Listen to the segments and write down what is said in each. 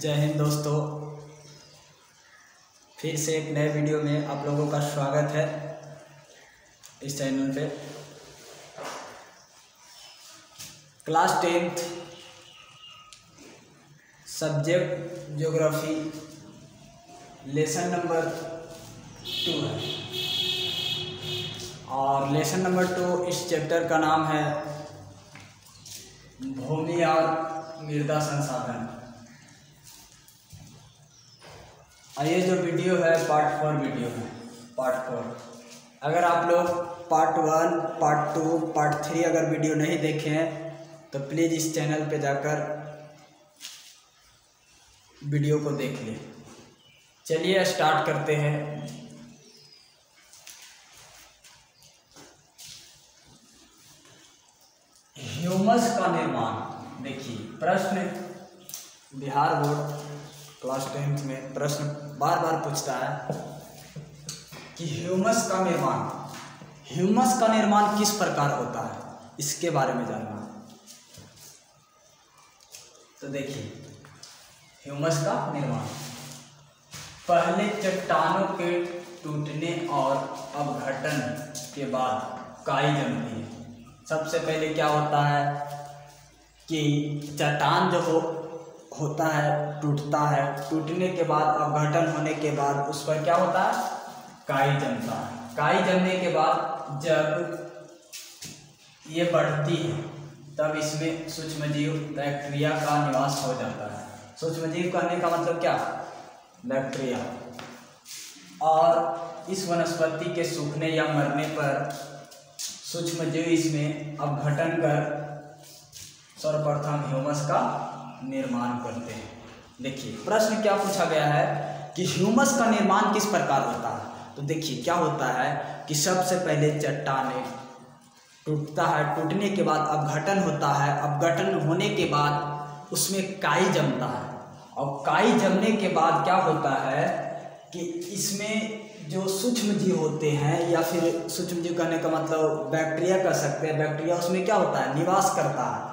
जय हिंद दोस्तों, फिर से एक नए वीडियो में आप लोगों का स्वागत है इस चैनल पे। Class 10th subject geography lesson number 2 है और लेसन नंबर 2 इस चैप्टर का नाम है भूमि और मृदा संसाधन। और ये जो वीडियो है पार्ट 4 वीडियो है, पार्ट 4। अगर आप लोग पार्ट 1, पार्ट 2, पार्ट 3 अगर वीडियो नहीं देखे हैं तो प्लीज़ इस चैनल पे जाकर वीडियो को देख लें। चलिए स्टार्ट करते हैं। ह्यूमस का निर्माण। देखिए प्रश्न बिहार बोर्ड क्लास 10th में प्रश्न बार बार पूछता है कि ह्यूमस का निर्माण किस प्रकार होता है, इसके बारे में जानना। तो देखिए ह्यूमस का निर्माण पहले चट्टानों के टूटने और अपघटन के बाद काई जमती है। सबसे पहले क्या होता है कि चट्टान जो होता है टूटता है, टूटने के बाद अपघटन होने के बाद उस पर क्या होता है, काई जमता है। काई जमने के बाद जब ये बढ़ती है तब इसमें सूक्ष्मजीव बैक्टीरिया का निवास हो जाता है। सूक्ष्मजीव कहने का मतलब क्या, बैक्टीरिया। और इस वनस्पति के सूखने या मरने पर सूक्ष्मजीव इसमें अपघटन कर सर्वप्रथम ह्यूमस का निर्माण करते हैं। देखिए प्रश्न क्या पूछा गया है कि ह्यूमस का निर्माण किस प्रकार होता है। तो देखिए क्या होता है कि सबसे पहले चट्टानें टूटता है, टूटने के बाद अपघटन होता है, अपघटन होने के बाद उसमें काई जमता है और काई जमने के बाद क्या होता है कि इसमें जो सूक्ष्मजीव होते हैं या फिर सूक्ष्मजीव कहने का मतलब बैक्टीरिया कह सकते हैं, बैक्टीरिया उसमें क्या होता है, निवास करता है।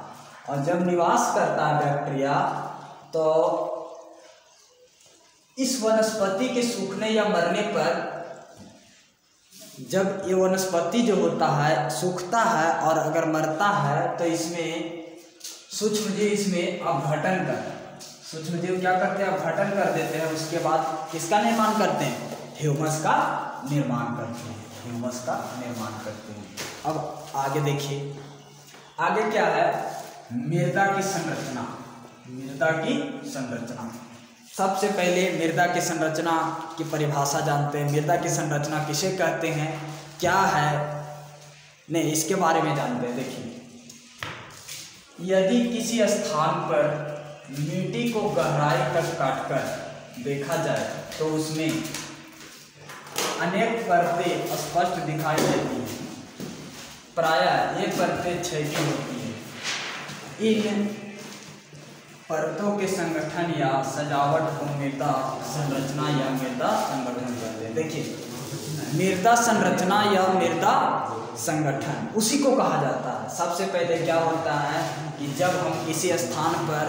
और जब निवास करता है बैक्टीरिया तो इस वनस्पति के सूखने या मरने पर जब ये वनस्पति जो होता है सूखता है और अगर मरता है तो इसमें सूक्ष्मजीव इसमें अपघटन सूक्ष्मजीव क्या करते हैं, अपघटन कर देते हैं। उसके बाद किसका निर्माण करते हैं, ह्यूमस का निर्माण करते हैं, ह्यूमस का निर्माण करते हैं। अब आगे देखिए, आगे क्या है, मृदा की संरचना। मृदा की संरचना सबसे पहले मृदा की संरचना की परिभाषा जानते हैं। मृदा की संरचना किसे कहते हैं, क्या है, नहीं इसके बारे में जानते हैं। देखिए यदि किसी स्थान पर मिट्टी को गहराई तक काटकर देखा जाए तो उसमें अनेक परतें स्पष्ट दिखाई देती हैं। प्रायः ये परतें क्षैतिज होती हैं। इन परतों के संगठन या सजावट को मृदा संरचना या मृदा संगठन कहते हैं। देखिए मृदा संरचना या मृदा संगठन उसी को कहा जाता है। सबसे पहले क्या होता है कि जब हम किसी स्थान पर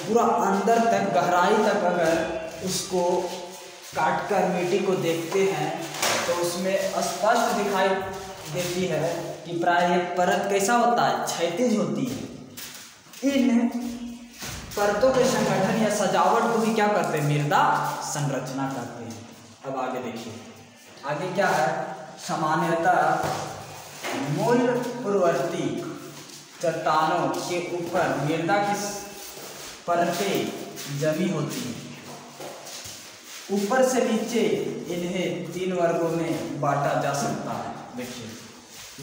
पूरा अंदर तक गहराई तक अगर उसको काटकर मिट्टी को देखते हैं तो उसमें स्पष्ट दिखाई देती है कि प्राय एक परत कैसा होता है, क्षैतिज होती है। इन परतों के संगठन या सजावट को भी क्या करते हैं, मृदा संरचना कहते हैं। अब आगे देखिए, आगे क्या है, सामान्यतः मूल पूर्ववर्ती चट्टानों के ऊपर मृदा की परतें जमी होती हैं। ऊपर से नीचे इन्हें 3 वर्गों में बांटा जा सकता है। देखिए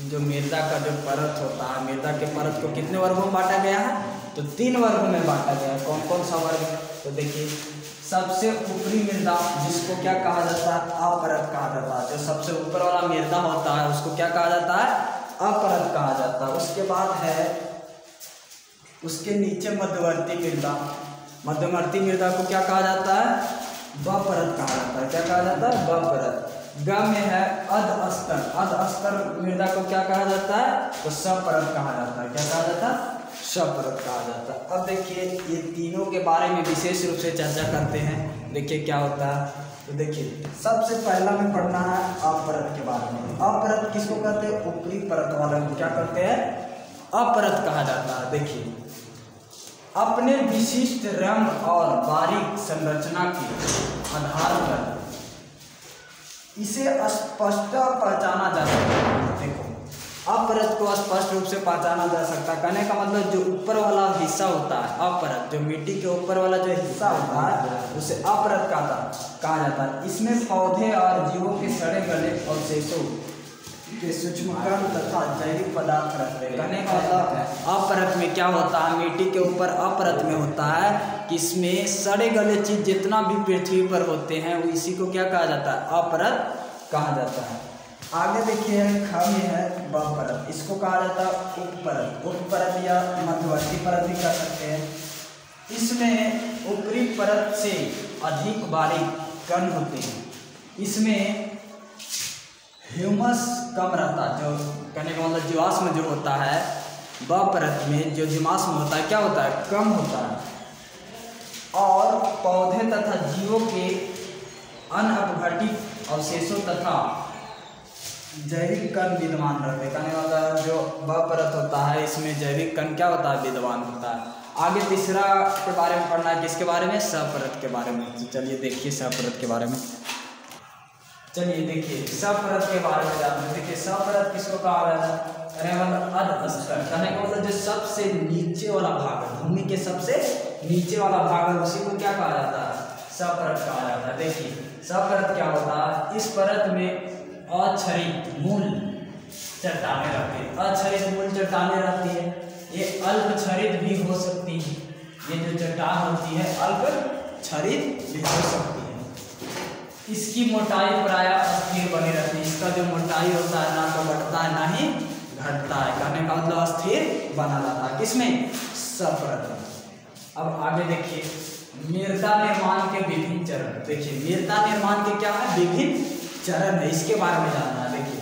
जो मृदा का जो परत होता है, मृदा के परत को कितने वर्गों में बांटा गया है, तो 3 वर्गों में बांटा गया है। कौन कौन सा वर्ग है, तो देखिए सबसे ऊपरी मृदा जिसको क्या कहा जाता है, अपरत कहा जाता है। जो सबसे ऊपर वाला मृदा होता है उसको क्या कहा जाता है, अपरत कहा जाता है। उसके बाद है उसके नीचे मध्यवर्ती मृदा। मध्यवर्ती मृदा को क्या कहा जाता है, वपरत कहा जाता है। क्या कहा जाता है, वपरत। ग में है अधस्तर। अधस्तर मृदा को क्या कहा जाता है, तो सपरत कहा जाता है। क्या कहा जाता है, सपरत कहा जाता है। अब देखिए ये तीनों के बारे में विशेष रूप से चर्चा करते हैं। देखिए क्या होता है, तो देखिए सबसे पहला में पढ़ना है अपरत के बारे में। अपरत किसको कहते हैं? ऊपरी परत वाले को क्या कहते हैं? अपरत कहा जाता है। देखिए अपने विशिष्ट रंग और बारीक संरचना के आधार पर इसे स्पष्ट पहचाना जा सकता है। देखो अपरत को स्पष्ट रूप से पहचाना जा सकता है, कहने का मतलब जो ऊपर वाला हिस्सा होता है अपरत, जो मिट्टी के ऊपर वाला जो हिस्सा होता है उसे अपरत कहा जाता है। इसमें पौधे और जीवों के सड़े गले अवशेषों के सूक्ष्म कण तथा जैविक पदार्थ रहते हैं। कहने का मतलब अपरत में क्या होता है, मिट्टी के ऊपर अपरत में होता है कि इसमें सड़े गले चीज जितना भी पृथ्वी पर होते हैं वो इसी को क्या कहा जाता है? अपरत कहा जाता है। आगे देखिए ख में है परत, इसको कहा जाता है उपपरत। उपपरत या मध्यवर्ती परत भी कह सकते हैं। इसमें ऊपरी परत से अधिक बारीक कण होते हैं। इसमें ह्यूमस कम रहता है, जो कहने का मतलब जीवाश्म जो होता है वह परत में जो जीवाश्म होता है क्या होता है? कम होता है। और पौधे तथा जीवों के अनअपघटित अवशेषों तथा जैविक कण विद्यमान रहते हैं। कहने वाला जो वह परत होता है इसमें जैविक कण क्या होता है? विद्यमान होता है। आगे तीसरा के बारे में पढ़ना है, किसके बारे में? सपरत के बारे में। तो चलिए देखिए सपरत के बारे में। चलिए देखिए सपरत के बारे में जानते हैं। देखिए सपरत किसको कहा जाता है? कहने का मतलब अधस्तर, कहने का मतलब जो सबसे नीचे वाला भाग है, भूमि के सबसे नीचे वाला भाग है उसी को क्या कहा जाता है? सपरत कहा जाता है। देखिए सपरत क्या होता है? इस परत में अक्षरित मूल चट्टानें रहती है। अक्षरित मूल चट्टानें रहती है। ये अल्पक्षरित भी हो सकती है। ये जो चट्टान होती है अल्पक्षरित भी हो सकती है। इसकी मोटाई प्रायः स्थिर बनी रहती है। इसका जो मोटाई होता है ना तो बढ़ता है ना ही घटता है। कहने का मतलब स्थिर बना रहता है। किसमें? सपरत। अब आगे देखिए मृदा निर्माण के विभिन्न चरण। देखिए मृदा निर्माण के क्या है? विभिन्न चरण है, इसके बारे में जानना है। देखिए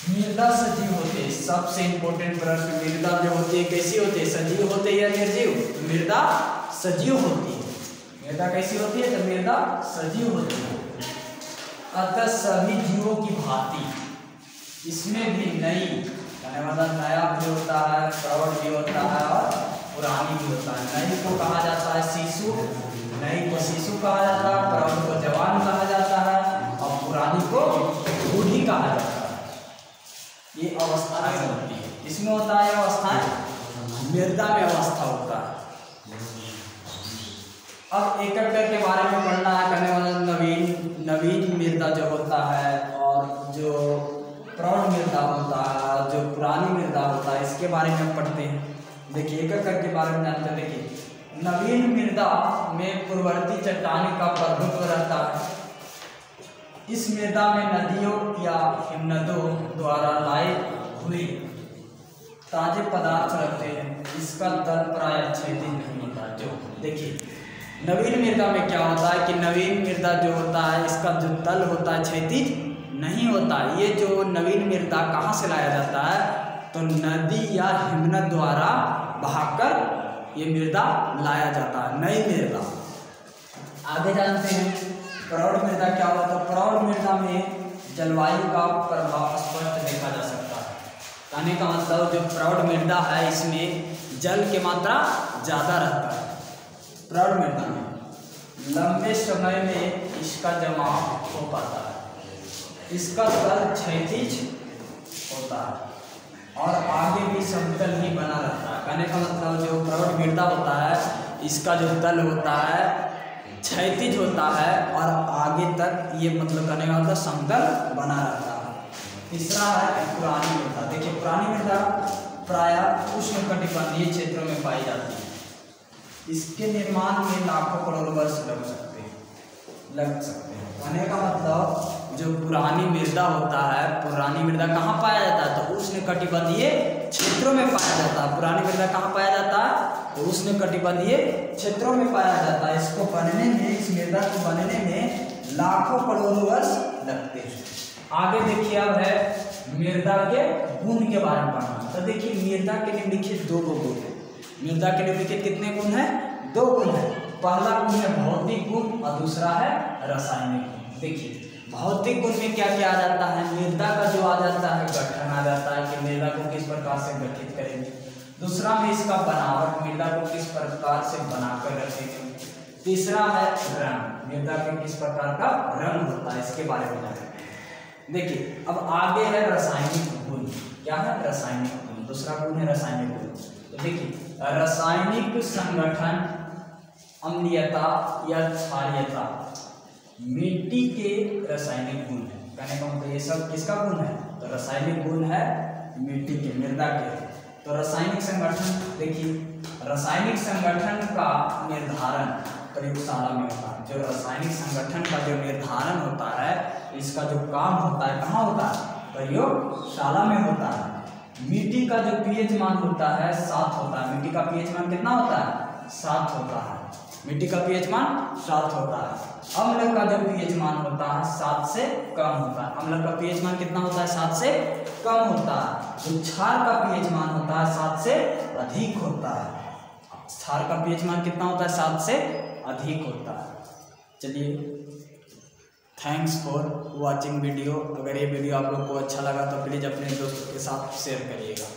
मृदा सजीव होते हैं। सबसे इंपॉर्टेंट प्रश्न, मृदा जो होती है कैसी होती है? सजीव होते हैं या निर्जीव? तो मृदा सजीव होती है। मृदा कैसी होती है? तो मृदा सजीव होती है। अतः सभी जीवों की भांति इसमें भी नई, कहने मतलब नया भी होता है, प्रौढ़ भी होता है और पुरानी भी होता है। नई को कहा जाता है शिशु, नई को शिशु कहा जाता है, प्रौढ़ को जवान कहा जाता है और पुरानी को बूढ़ी कहा जाता है। ये अवस्थाएं होती है। इसमें होता है अवस्थाएं, मृदा में अवस्था होता है। अब एक एक करके बारे में पढ़ना है। कहने वाला नवीन मृदा जो होता है और जो प्रौढ़ मृदा होता है और जो पुरानी मृदा होता है इसके बारे में पढ़ते हैं। देखिए एक एक करके बारे में जानते हैं। देखिए नवीन मृदा में पूर्ववर्ती चट्टानी का प्रभुत्व रहता है। इस मृदा में नदियों या हिमनदों द्वारा लाए हुए ताजे पदार्थ रहते हैं। इसका तल प्रायः क्षैतिज नहीं होता। जो देखिए नवीन मृदा में क्या होता है कि नवीन मृदा जो होता है इसका जो तल होता है क्षैतिज नहीं होता। ये जो नवीन मृदा कहाँ से लाया जाता है? तो नदी या हिमनद द्वारा बहाकर ये मृदा लाया जाता है, नई मृदा। आगे जानते हैं प्रौढ़ मृदा क्या होता है। प्रौढ़ मृदा में जलवायु का प्रभाव स्पष्ट देखा जा सकता है। कहने का मतलब जो प्रौढ़ मृदा है इसमें जल की मात्रा ज़्यादा रहता है। प्रौढ़ मृदा में लंबे समय में इसका जमाव हो पाता है। इसका तल क्षैतिज होता है और आगे भी समतल ही बना रहता है। कहने का मतलब जो प्रौढ़ मृदा होता है इसका जो तल होता है क्षैतिज होता है और आगे तक ये मतलब कहने का मतलब समतल बना रहता है। तीसरा है पुरानी मृदा। देखिए पुरानी मृदा प्रायः उष्णकटिबंधीय क्षेत्रों में पाई जाती है। इसके निर्माण में लाखों करोड़ वर्ष लग सकते हैं। कहने का मतलब जो पुरानी मृदा होता है, पुरानी मृदा कहाँ पाया जाता है? तो उष्णकटिबंधीय क्षेत्रों में पाया जाता है। पुरानी मृदा कहाँ पाया जाता है? तो उष्णकटिबंधीय क्षेत्रों में पाया जाता है। इसको बनने में, इस मृदा को बनने में लाखों करोड़ वर्ष लगते हैं। आगे देखिए अब है मृदा के गुण के बारे में पढ़ना। तो देखिए मृदा के निम्नलिखित 2 गुण है। मृदा के निम्नलिखित कितने गुण है? 2 गुण है। पहला गुण है भौतिक गुण और दूसरा है रासायनिक गुण। देखिए भौतिक गुण में क्या क्या आ जाता है? मृदा का जो आ जाता है गठन आ जाता है कि मृदा को किस प्रकार से गठित करेंगे। दूसरा में इसका बनावट, मृदा को किस प्रकार से बनाकर रखेंगे। तीसरा है रंग, मृदा के किस प्रकार का रंग होता है, इसके बारे में जानेंगे। देखिए अब आगे है रासायनिक गुण। क्या है? रासायनिक गुण। दूसरा गुण है रासायनिक गुण। तो देखिए रासायनिक संगठन, अम्लीयता या क्षारीयता मिट्टी के रासायनिक गुण है। कहने का मतलब ये सब किसका गुण है? तो रासायनिक गुण है मिट्टी के, मृदा के। तो रासायनिक संगठन, देखिए रासायनिक संगठन का निर्धारण प्रयोगशाला में होता है। जो रासायनिक संगठन का जो निर्धारण होता है, इसका जो काम होता है कहाँ होता है? प्रयोगशाला में होता है। मिट्टी का जो पीएच मान होता है 7 होता है। मिट्टी का पीएच मान कितना होता है? 7 होता है। मिट्टी का पीएच मान 7 होता है। अम्ल का जो पीएच मान होता है 7 से कम होता है। अम्ल का पीएच मान कितना होता है? 7 से कम होता है। जो क्षार का पीएच मान होता है 7 से अधिक होता है। क्षार का पीएच मान कितना होता है? 7 से अधिक होता है। चलिए, थैंक्स फॉर वॉचिंग वीडियो। अगर ये वीडियो आप लोग को अच्छा लगा तो प्लीज़ अपने दोस्तों के साथ शेयर करिएगा।